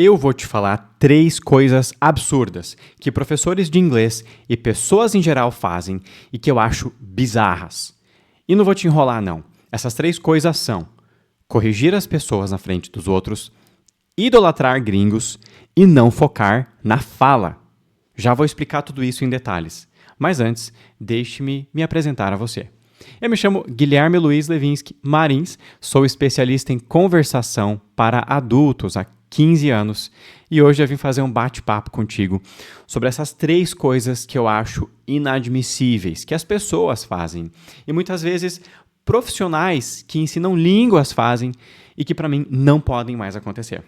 eu vou te falar 3 coisas absurdas que professores de inglês e pessoas em geral fazem e que eu acho bizarras. E não vou te enrolar, não. Essas 3 coisas são corrigir as pessoas na frente dos outros, idolatrar gringos e não focar na fala. Já vou explicar tudo isso em detalhes. Mas antes, deixe-me me apresentar a você. Eu me chamo Guilherme Luiz Levinsky Marins, sou especialista em conversação para adultos há 15 anos e hoje eu vim fazer um bate-papo contigo sobre essas 3 coisas que eu acho inadmissíveis, que as pessoas fazem e muitas vezes profissionais que ensinam línguas fazem e que para mim não podem mais acontecer.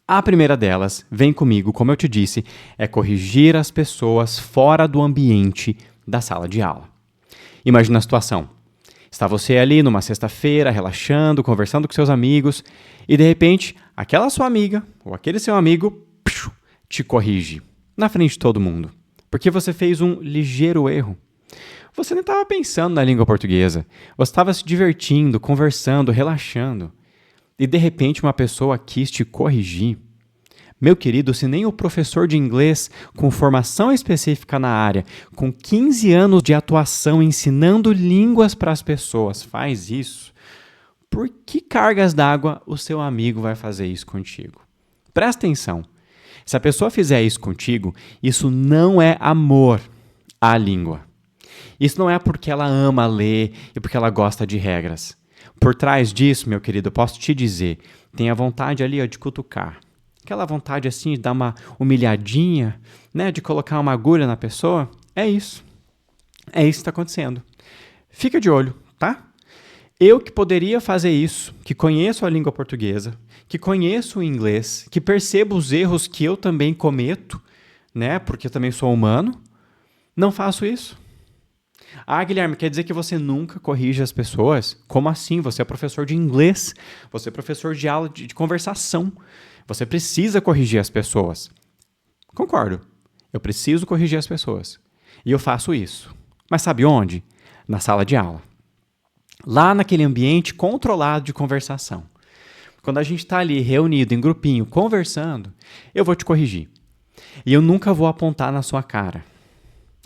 A primeira delas, vem comigo, como eu te disse, é corrigir as pessoas fora do ambiente da sala de aula. Imagina a situação. Está você ali numa sexta-feira, relaxando, conversando com seus amigos, e de repente, aquela sua amiga ou aquele seu amigo te corrige na frente de todo mundo, porque você fez um ligeiro erro. Você não estava pensando na língua portuguesa, você estava se divertindo, conversando, relaxando, e de repente uma pessoa quis te corrigir. Meu querido, se nem o professor de inglês com formação específica na área, com 15 anos de atuação ensinando línguas para as pessoas faz isso, por que cargas d'água o seu amigo vai fazer isso contigo? Presta atenção. Se a pessoa fizer isso contigo, isso não é amor à língua. Isso não é porque ela ama ler e porque ela gosta de regras. Por trás disso, meu querido, eu posso te dizer, tem a vontade ali de cutucar. Aquela vontade assim de dar uma humilhadinha, né, de colocar uma agulha na pessoa, é isso. É isso que está acontecendo. Fica de olho, tá? Eu que poderia fazer isso, que conheço a língua portuguesa, que conheço o inglês, que percebo os erros que eu também cometo, né, porque eu também sou humano, não faço isso. Ah, Guilherme, quer dizer que você nunca corrige as pessoas? Como assim? Você é professor de inglês, você é professor de aula de conversação. Você precisa corrigir as pessoas. Concordo. Eu preciso corrigir as pessoas. E eu faço isso. Mas sabe onde? Na sala de aula. Lá naquele ambiente controlado de conversação. Quando a gente está ali reunido em grupinho, conversando, eu vou te corrigir. E eu nunca vou apontar na sua cara.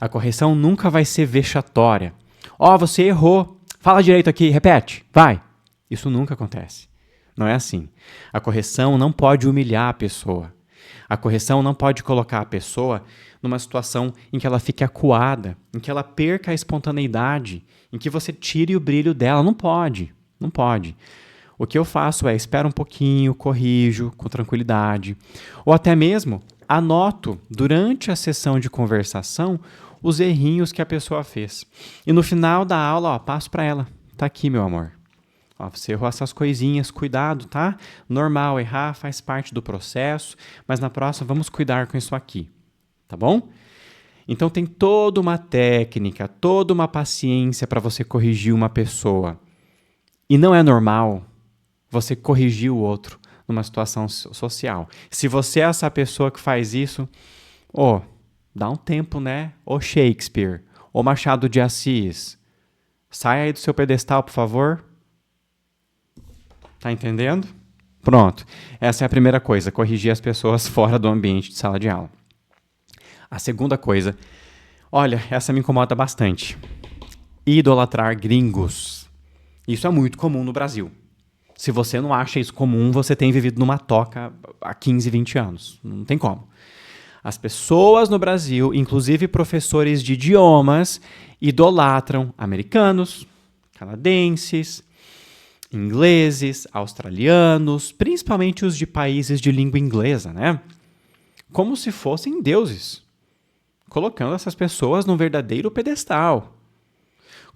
A correção nunca vai ser vexatória. Ó, você errou. Fala direito aqui, repete, vai. Isso nunca acontece. Não é assim. A correção não pode humilhar a pessoa. A correção não pode colocar a pessoa numa situação em que ela fique acuada, em que ela perca a espontaneidade, em que você tire o brilho dela. Não pode. Não pode. O que eu faço é espero um pouquinho, corrijo com tranquilidade. Ou até mesmo anoto durante a sessão de conversação os errinhos que a pessoa fez. E no final da aula, passo para ela. Tá aqui, meu amor. Ó, você errou essas coisinhas, cuidado, tá? Normal, errar faz parte do processo, mas na próxima vamos cuidar com isso aqui, tá bom? Então tem toda uma técnica, toda uma paciência para você corrigir uma pessoa. E não é normal você corrigir o outro numa situação social. Se você é essa pessoa que faz isso, dá um tempo, né? Ô Shakespeare, ô Machado de Assis, sai aí do seu pedestal, por favor. Tá entendendo? Pronto. Essa é a primeira coisa, corrigir as pessoas fora do ambiente de sala de aula. A segunda coisa, olha, essa me incomoda bastante. Idolatrar gringos. Isso é muito comum no Brasil. Se você não acha isso comum, você tem vivido numa toca há 15, 20 anos. Não tem como. As pessoas no Brasil, inclusive professores de idiomas, idolatram americanos, canadenses, ingleses, australianos, principalmente os de países de língua inglesa, né? Como se fossem deuses, colocando essas pessoas num verdadeiro pedestal.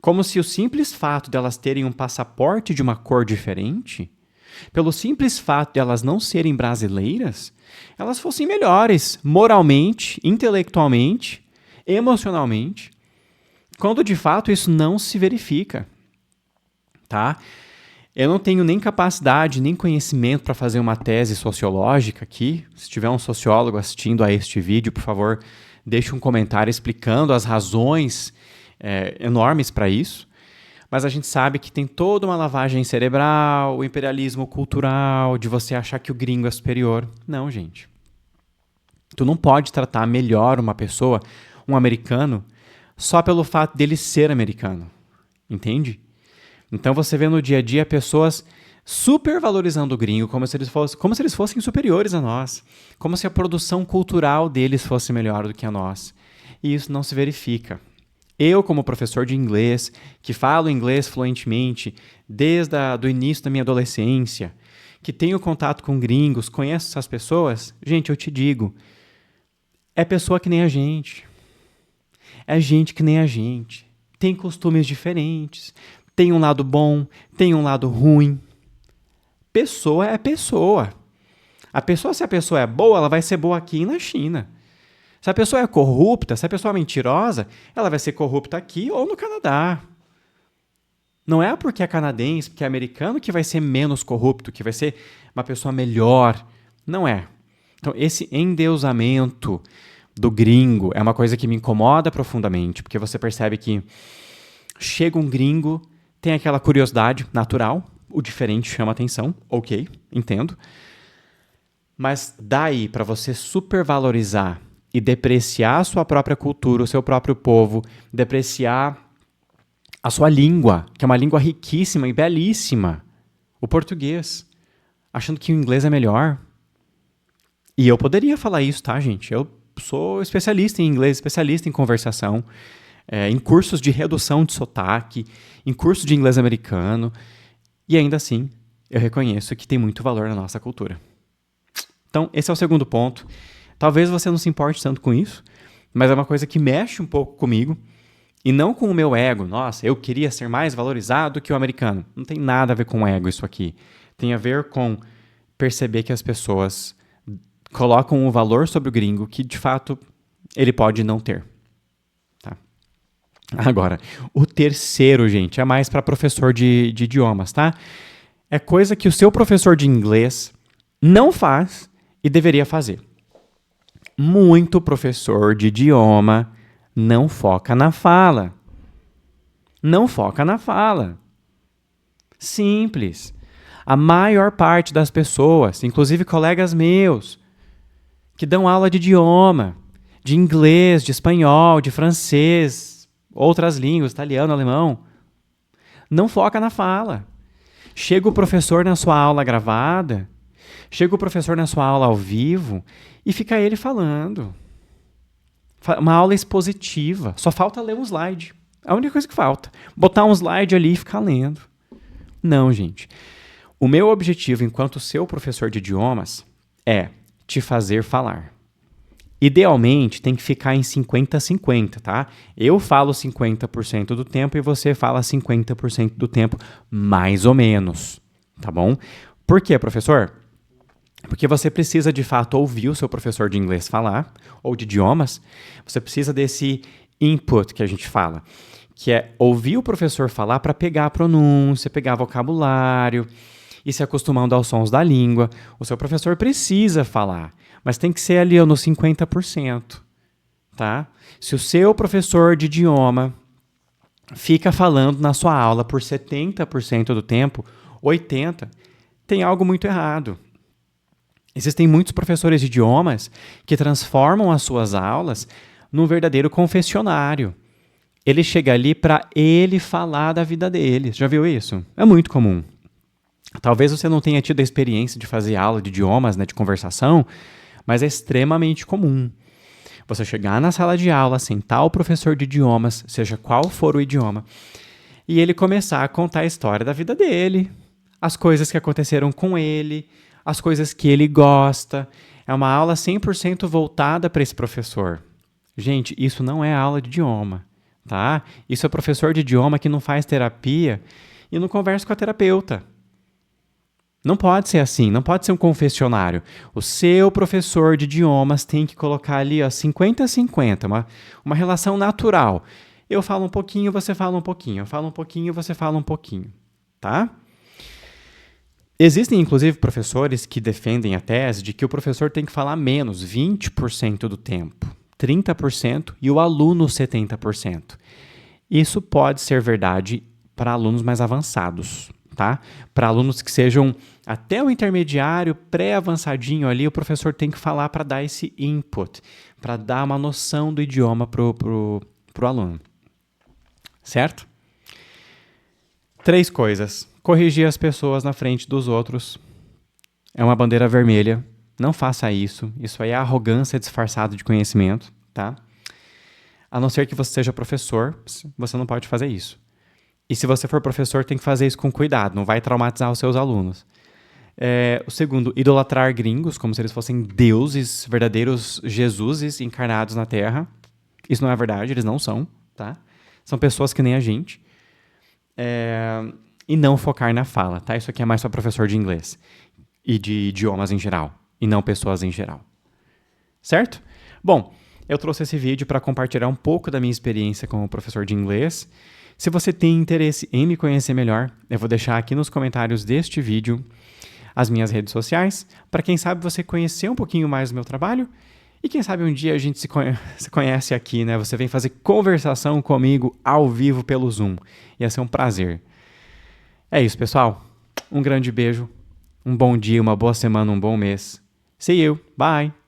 Como se o simples fato de elas terem um passaporte de uma cor diferente, pelo simples fato de elas não serem brasileiras, elas fossem melhores moralmente, intelectualmente, emocionalmente, quando de fato isso não se verifica, tá? Eu não tenho nem capacidade, nem conhecimento para fazer uma tese sociológica aqui. Se tiver um sociólogo assistindo a este vídeo, por favor, deixe um comentário explicando as razões enormes para isso. Mas a gente sabe que tem toda uma lavagem cerebral, o imperialismo cultural, de você achar que o gringo é superior. Não, gente. Tu não pode tratar melhor uma pessoa, um americano, só pelo fato dele ser americano. Entende? Então você vê no dia a dia pessoas supervalorizando o gringo como se eles fossem superiores a nós. Como se a produção cultural deles fosse melhor do que a nossa. E isso não se verifica. Eu, como professor de inglês, que falo inglês fluentemente desde o início da minha adolescência, que tenho contato com gringos, conheço essas pessoas, gente, eu te digo, é pessoa que nem a gente. É gente que nem a gente. Tem costumes diferentes. Tem um lado bom, tem um lado ruim. Pessoa é pessoa. Se a pessoa é boa, ela vai ser boa aqui e na China. Se a pessoa é corrupta, se a pessoa é mentirosa, ela vai ser corrupta aqui ou no Canadá. Não é porque é canadense, porque é americano, que vai ser menos corrupto, que vai ser uma pessoa melhor. Não é. Então, esse endeusamento do gringo é uma coisa que me incomoda profundamente, porque você percebe que chega um gringo, tem aquela curiosidade natural, o diferente chama atenção, ok, entendo. Mas daí para você supervalorizar e depreciar a sua própria cultura, o seu próprio povo, depreciar a sua língua, que é uma língua riquíssima e belíssima, o português, achando que o inglês é melhor. E eu poderia falar isso, tá, gente? Eu sou especialista em inglês, especialista em conversação, em cursos de redução de sotaque, em cursos de inglês americano, e ainda assim eu reconheço que tem muito valor na nossa cultura. Então, esse é o segundo ponto. Talvez você não se importe tanto com isso, mas é uma coisa que mexe um pouco comigo, e não com o meu ego. Nossa, eu queria ser mais valorizado que o americano. Não tem nada a ver com ego isso aqui. Tem a ver com perceber que as pessoas colocam um valor sobre o gringo que, de fato, ele pode não ter. Tá? Agora, o terceiro, gente, é mais para professor de idiomas, tá? É coisa que o seu professor de inglês não faz e deveria fazer. Muito professor de idioma não foca na fala. Não foca na fala. Simples. A maior parte das pessoas, inclusive colegas meus, que dão aula de idioma, de inglês, de espanhol, de francês, outras línguas, italiano, alemão, não foca na fala. Chega o professor na sua aula gravada, chega o professor na sua aula ao vivo e fica ele falando. Uma aula expositiva. Só falta ler um slide. A única coisa que falta. Botar um slide ali e ficar lendo. Não, gente. O meu objetivo enquanto seu professor de idiomas é te fazer falar. Idealmente, tem que ficar em 50-50, tá? Eu falo 50% do tempo e você fala 50% do tempo, mais ou menos, tá bom? Por quê, professor? Porque você precisa, de fato, ouvir o seu professor de inglês falar, ou de idiomas. Você precisa desse input que a gente fala, que é ouvir o professor falar para pegar a pronúncia, pegar vocabulário e se acostumando aos sons da língua. O seu professor precisa falar, mas tem que ser ali nos 50%, tá? Se o seu professor de idioma fica falando na sua aula por 70% do tempo, 80%, tem algo muito errado. Existem muitos professores de idiomas que transformam as suas aulas num verdadeiro confessionário. Ele chega ali para ele falar da vida dele. Já viu isso? É muito comum. Talvez você não tenha tido a experiência de fazer aula de idiomas, né, de conversação, mas é extremamente comum. Você chegar na sala de aula, sentar o professor de idiomas, seja qual for o idioma, e ele começar a contar a história da vida dele, as coisas que aconteceram com ele, as coisas que ele gosta. É uma aula 100% voltada para esse professor. Gente, isso não é aula de idioma, tá? Isso é professor de idioma que não faz terapia e não conversa com a terapeuta. Não pode ser assim, não pode ser um confessionário. O seu professor de idiomas tem que colocar ali 50-50, uma relação natural. Eu falo um pouquinho, você fala um pouquinho. Eu falo um pouquinho, você fala um pouquinho. Tá? Existem, inclusive, professores que defendem a tese de que o professor tem que falar menos, 20% do tempo, 30% e o aluno 70%. Isso pode ser verdade para alunos mais avançados, tá? Para alunos que sejam até o intermediário, pré-avançadinho ali, o professor tem que falar para dar esse input, para dar uma noção do idioma pro aluno. Certo? 3 coisas. Corrigir as pessoas na frente dos outros. É uma bandeira vermelha. Não faça isso. Isso aí é arrogância disfarçada de conhecimento, tá? A não ser que você seja professor, você não pode fazer isso. E se você for professor, tem que fazer isso com cuidado. Não vai traumatizar os seus alunos. O segundo, idolatrar gringos, como se eles fossem deuses, verdadeiros Jesuses encarnados na Terra. Isso não é verdade, eles não são, tá? São pessoas que nem a gente. E não focar na fala, tá? Isso aqui é mais para professor de inglês e de idiomas em geral, e não pessoas em geral. Certo? Bom, eu trouxe esse vídeo para compartilhar um pouco da minha experiência como professor de inglês. Se você tem interesse em me conhecer melhor, eu vou deixar aqui nos comentários deste vídeo as minhas redes sociais, para quem sabe você conhecer um pouquinho mais do meu trabalho e quem sabe um dia a gente se conhece aqui, né? Você vem fazer conversação comigo ao vivo pelo Zoom. Ia ser um prazer. É isso, pessoal. Um grande beijo, um bom dia, uma boa semana, um bom mês. See you. Bye.